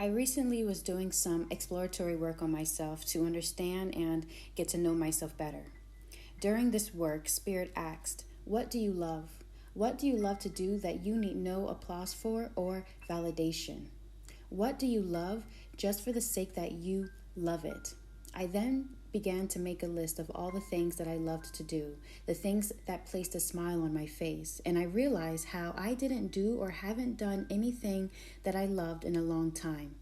I recently was doing some exploratory work on myself to understand and get to know myself better. During this work, Spirit asked, "What do you love? What do you love to do that you need no applause for or validation? What do you love just for the sake that you love it?" I then began to make a list of all the things that I loved to do, the things that placed a smile on my face, and I realized how I didn't do or haven't done anything that I loved in a long time.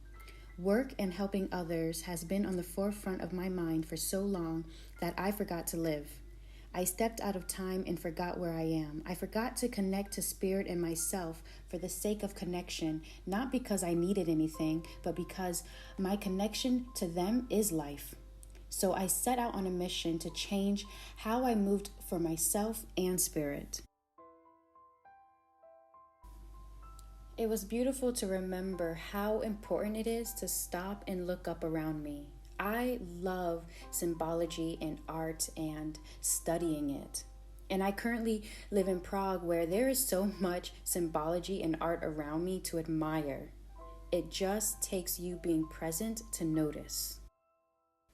Work and helping others has been on the forefront of my mind for so long that I forgot to live. I stepped out of time and forgot where I am. I forgot to connect to Spirit and myself for the sake of connection, not because I needed anything, but because my connection to them is life. So I set out on a mission to change how I moved for myself and Spirit. It was beautiful to remember how important it is to stop and look up around me. I love symbology and art and studying it. And I currently live in Prague, where there is so much symbology and art around me to admire. It just takes you being present to notice.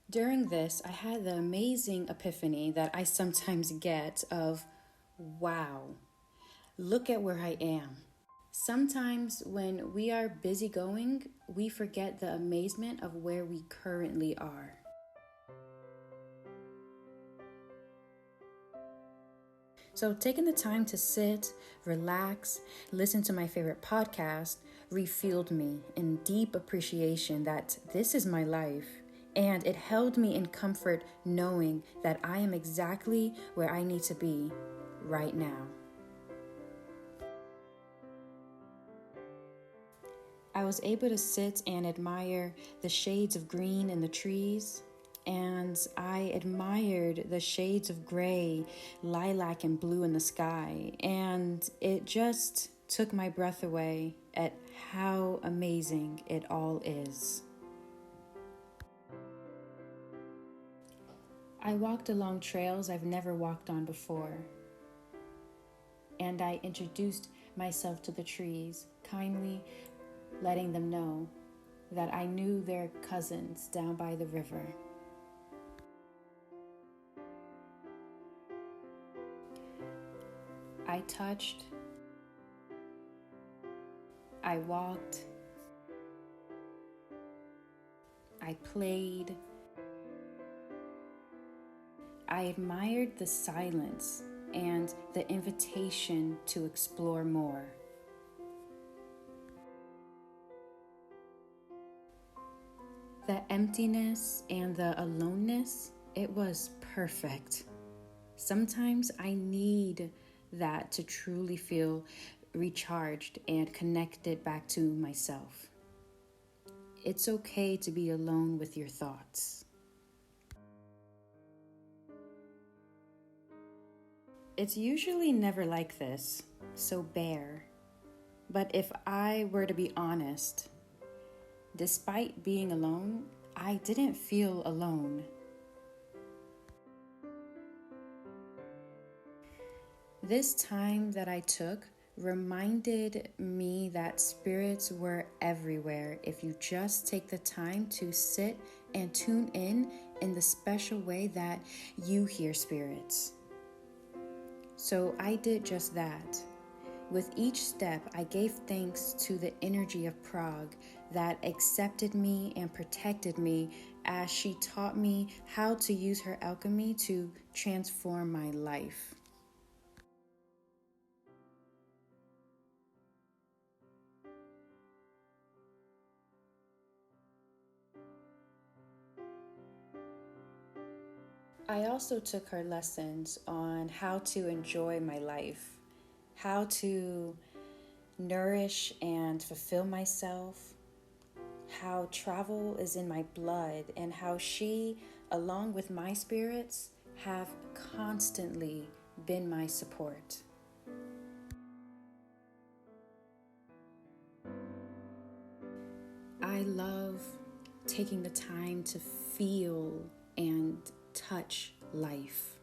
During this, I had the amazing epiphany that I sometimes get of, wow, look at where I am. Sometimes when we are busy going, we forget the amazement of where we currently are. So taking the time to sit, relax, listen to my favorite podcast refueled me in deep appreciation that this is my life. And it held me in comfort knowing that I am exactly where I need to be right now. I was able to sit and admire the shades of green in the trees, and I admired the shades of gray, lilac, and blue in the sky, and it just took my breath away at how amazing it all is. I walked along trails I've never walked on before, and I introduced myself to the trees, kindly letting them know that I knew their cousins down by the river. I touched, I walked, I played, I admired the silence and the invitation to explore more. The emptiness and the aloneness, it was perfect. Sometimes I need that to truly feel recharged and connected back to myself. It's okay to be alone with your thoughts. It's usually never like this, so bear. But if I were to be honest, despite being alone, I didn't feel alone. This time that I took reminded me that spirits were everywhere if you just take the time to sit and tune in the special way that you hear spirits. So I did just that. With each step, I gave thanks to the energy of Prague that accepted me and protected me as she taught me how to use her alchemy to transform my life. I also took her lessons on how to enjoy my life, how to nourish and fulfill myself, how travel is in my blood, and how she, along with my spirits, have constantly been my support. I love taking the time to feel and touch life.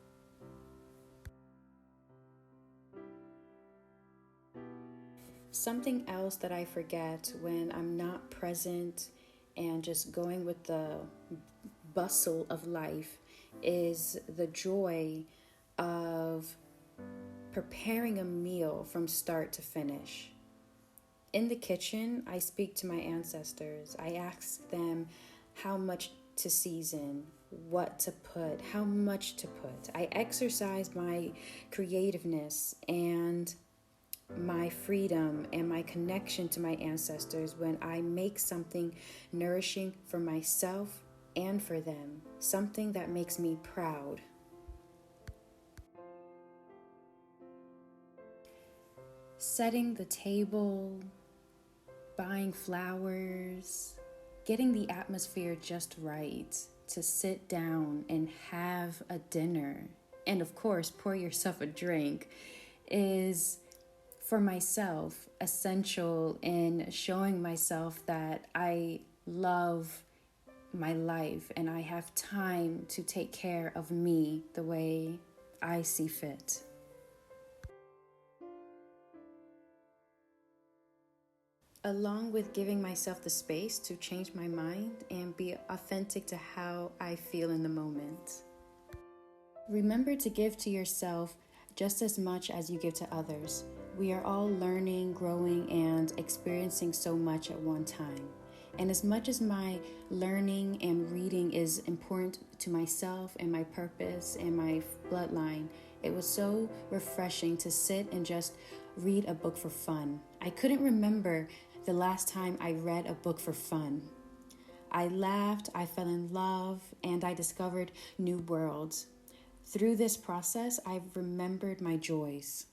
Something else that I forget when I'm not present and just going with the bustle of life is the joy of preparing a meal from start to finish. In the kitchen, I speak to my ancestors. I ask them how much to season, what to put, how much to put. I exercise my creativeness and my freedom and my connection to my ancestors when I make something nourishing for myself and for them, something that makes me proud. Setting the table, buying flowers, getting the atmosphere just right to sit down and have a dinner, and of course, pour yourself a drink, is for myself essential in showing myself that I love my life and I have time to take care of me the way I see fit. Along with giving myself the space to change my mind and be authentic to how I feel in the moment. Remember to give to yourself just as much as you give to others. We are all learning, growing, and experiencing so much at one time. And as much as my learning and reading is important to myself and my purpose and my bloodline, it was so refreshing to sit and just read a book for fun. I couldn't remember the last time I read a book for fun. I laughed, I fell in love, and I discovered new worlds. Through this process, I've remembered my joys.